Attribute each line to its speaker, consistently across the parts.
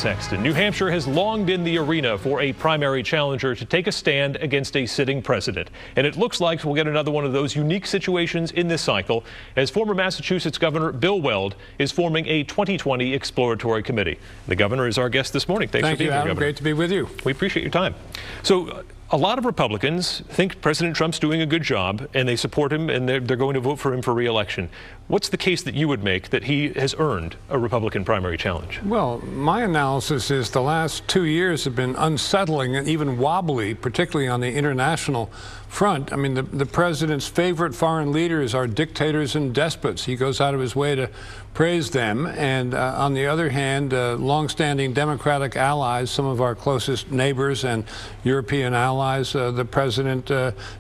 Speaker 1: Sexton. New Hampshire has long been the arena for a primary challenger to take a stand against a sitting president. And it looks like we'll get another one of those unique situations in this cycle as former Massachusetts Governor Bill Weld is forming a 2020 exploratory committee. The governor is our guest this morning. Thanks for being here, Governor.
Speaker 2: Great to be with you.
Speaker 1: We appreciate your time. So a lot of Republicans think President Trump's doing a good job and they support him and they're going to vote for him for re-election. What's the case that you would make that he has earned a Republican primary challenge?
Speaker 2: Well, my analysis is the last 2 years have been unsettling and even wobbly, particularly on the international front. I mean, the president's favorite foreign leaders are dictators and despots. He goes out of his way to praise them. And on the other hand, longstanding Democratic allies, some of our closest neighbors and European allies, the president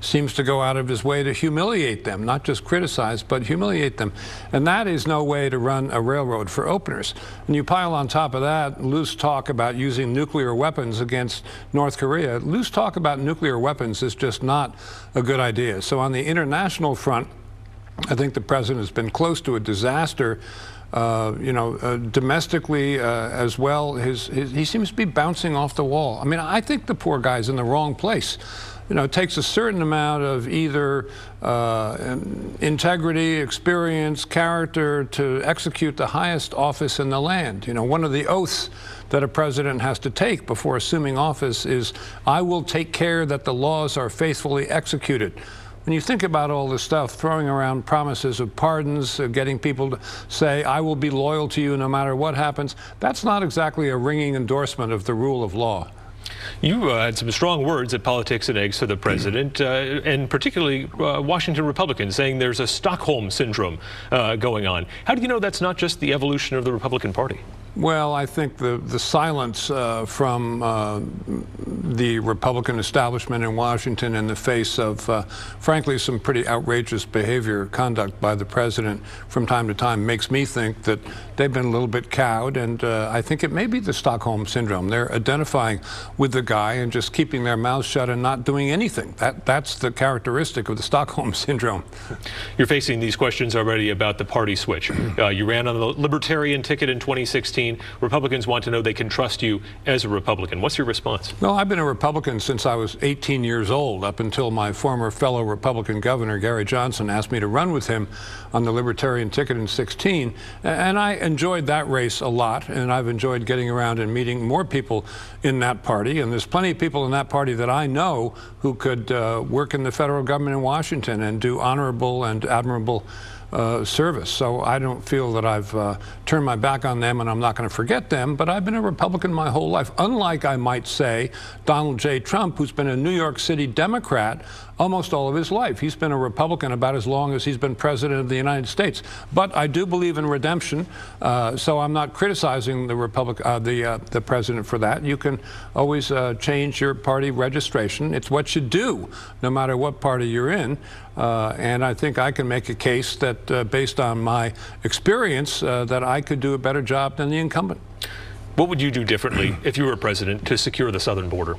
Speaker 2: seems to go out of his way to humiliate them, not just criticize, but humiliate them. And that is no way to run a railroad for openers. And you pile on top of that loose talk about using nuclear weapons against North Korea. Loose talk about nuclear weapons is just not a good idea. So on the international front, I think the president has been close to a disaster. Domestically as well, he seems to be bouncing off the wall. I mean, I think the poor guy's in the wrong place. You know, it takes a certain amount of either integrity, experience, character to execute the highest office in the land. You know, one of the oaths that a president has to take before assuming office is, I will take care that the laws are faithfully executed. When you think about all this stuff, throwing around promises of pardons, getting people to say, I will be loyal to you no matter what happens, that's not exactly a ringing endorsement of the rule of law.
Speaker 1: You had some strong words at Politics and Eggs for the president, and particularly Washington Republicans, saying there's a Stockholm syndrome going on. How do you know that's not just the evolution of the Republican Party?
Speaker 2: Well, I think the silence from the Republican establishment in Washington in the face of, frankly, some pretty outrageous behavior, conduct by the president from time to time makes me think that they've been a little bit cowed, and I think it may be the Stockholm syndrome. They're identifying with the guy and just keeping their mouths shut and not doing anything. That's the characteristic of the Stockholm syndrome.
Speaker 1: You're facing these questions already about the party switch. You ran on the Libertarian ticket in 2016. Republicans want to know they can trust you as a Republican. What's your response?
Speaker 2: Well, I've been a Republican since I was 18 years old, up until my former fellow Republican governor, Gary Johnson, asked me to run with him on the Libertarian ticket in 2016. And I enjoyed that race a lot, and I've enjoyed getting around and meeting more people in that party. And there's plenty of people in that party that I know who could work in the federal government in Washington and do honorable and admirable service. So I don't feel that I've turned my back on them and I'm not going to forget them, but I've been a Republican my whole life. Unlike, I might say, Donald J. Trump, who's been a New York City Democrat almost all of his life. He's been a Republican about as long as he's been president of the United States. But I do believe in redemption, so I'm not criticizing the president for that. You can always change your party registration. It's what you do, no matter what party you're in. And I think I can make a case that, based on my experience, that I could do a better job than the incumbent.
Speaker 1: What would you do differently if you were president to secure the southern border?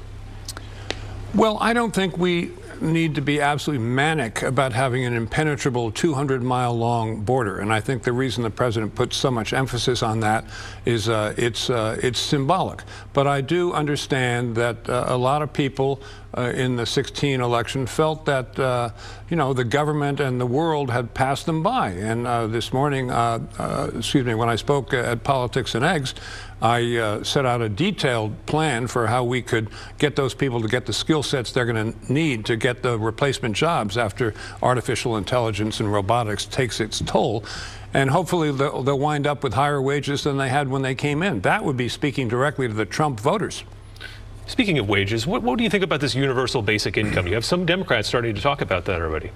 Speaker 2: Well, I don't think we need to be absolutely manic about having an impenetrable 200-mile-long border. And I think the reason the president puts so much emphasis on that is it's symbolic. But I do understand that a lot of people in the 2016 election felt that, the government and the world had passed them by. And this morning, when I spoke at Politics and Eggs, I set out a detailed plan for how we could get those people to get the skill sets they're going to need to get the replacement jobs after artificial intelligence and robotics takes its toll. And hopefully they'll wind up with higher wages than they had when they came in. That would be speaking directly to the Trump voters.
Speaker 1: Speaking of wages, what do you think about this universal basic income? You have some Democrats starting to talk about that already.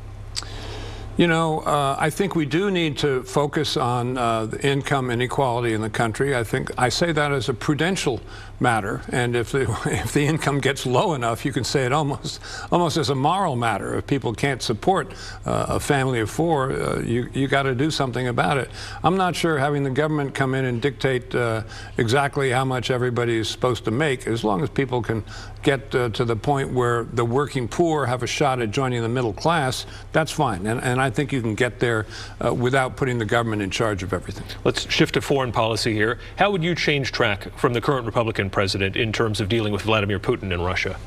Speaker 2: You know, I think we do need to focus on the income inequality in the country. I say that as a prudential matter, and if the income gets low enough, you can say it almost as a moral matter. If people can't support a family of four, you got to do something about it. I'm not sure having the government come in and dictate exactly how much everybody is supposed to make, as long as people can get to the point where the working poor have a shot at joining the middle class, that's fine. And I think you can get there without putting the government in charge of everything.
Speaker 1: Let's shift to foreign policy here. How would you change track from the current Republican president in terms of dealing with Vladimir Putin and Russia?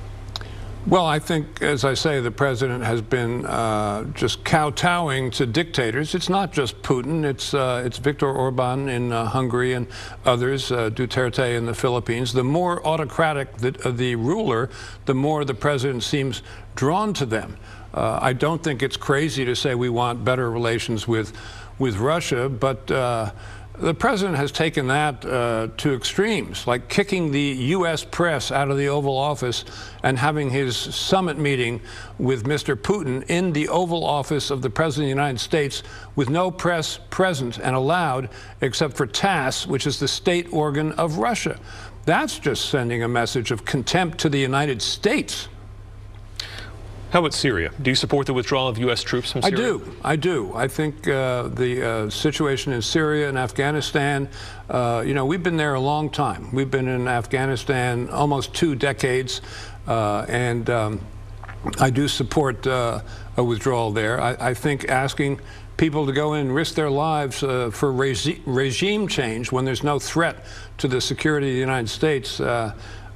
Speaker 2: Well, I think, as I say, the president has been just kowtowing to dictators. It's not just Putin. It's Viktor Orban in Hungary and others, Duterte in the Philippines. The more autocratic the ruler, the more the president seems drawn to them. I don't think it's crazy to say we want better relations with Russia, but the president has taken that to extremes, like kicking the U.S. press out of the Oval Office and having his summit meeting with Mr. Putin in the Oval Office of the President of the United States with no press present and allowed except for TASS, which is the state organ of Russia. That's just sending a message of contempt to the United States.
Speaker 1: How about Syria? Do you support the withdrawal of U.S. troops from Syria?
Speaker 2: I do. I think the situation in Syria and Afghanistan, you know, we've been there a long time. We've been in Afghanistan almost 2 decades, and I do support a withdrawal there. I think asking people to go in and risk their lives for regime change when there's no threat to the security of the United States,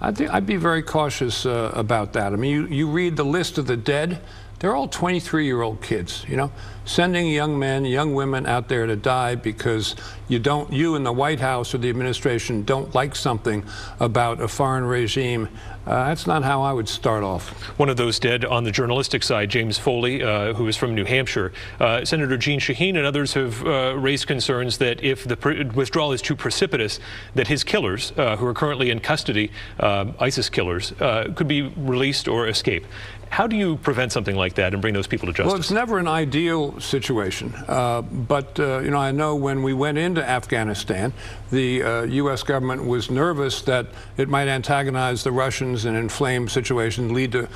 Speaker 2: I'd be very cautious about that. I mean, you read the list of the dead, they're all 23-year-old kids, you know, sending young men, young women out there to die because you in the White House or the administration don't like something about a foreign regime. That's not how I would start off.
Speaker 1: One of those dead on the journalistic side, James Foley, who is from New Hampshire. Senator Jeanne Shaheen and others have raised concerns that if the withdrawal is too precipitous, that his killers, who are currently in custody, ISIS killers, could be released or escape. How do you prevent something like that and bring those people to justice?
Speaker 2: Well, it's never an ideal situation, but you know, I know when we went into Afghanistan, the U.S. government was nervous that it might antagonize the Russians and inflame situations, lead to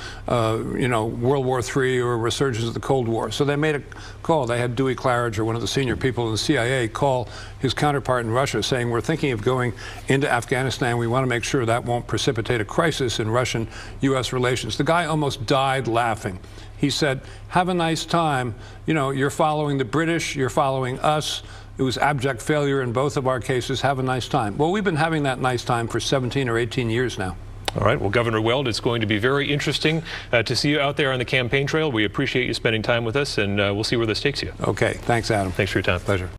Speaker 2: you know, World War III or a resurgence of the Cold War. So they made a call. They had Dewey Claridge, or one of the senior people in the CIA, call his counterpart in Russia saying, we're thinking of going into Afghanistan. We want to make sure that won't precipitate a crisis in Russian-U.S. relations. The guy almost died laughing. He said, have a nice time. You know, you're following the British, you're following us. It was abject failure in both of our cases. Have a nice time. Well, we've been having that nice time for 17 or 18 years now.
Speaker 1: All right. Well, Governor Weld, it's going to be very interesting to see you out there on the campaign trail. We appreciate you spending time with us, and we'll see where this takes you.
Speaker 2: Okay. Thanks, Adam.
Speaker 1: Thanks for your time.
Speaker 2: Pleasure.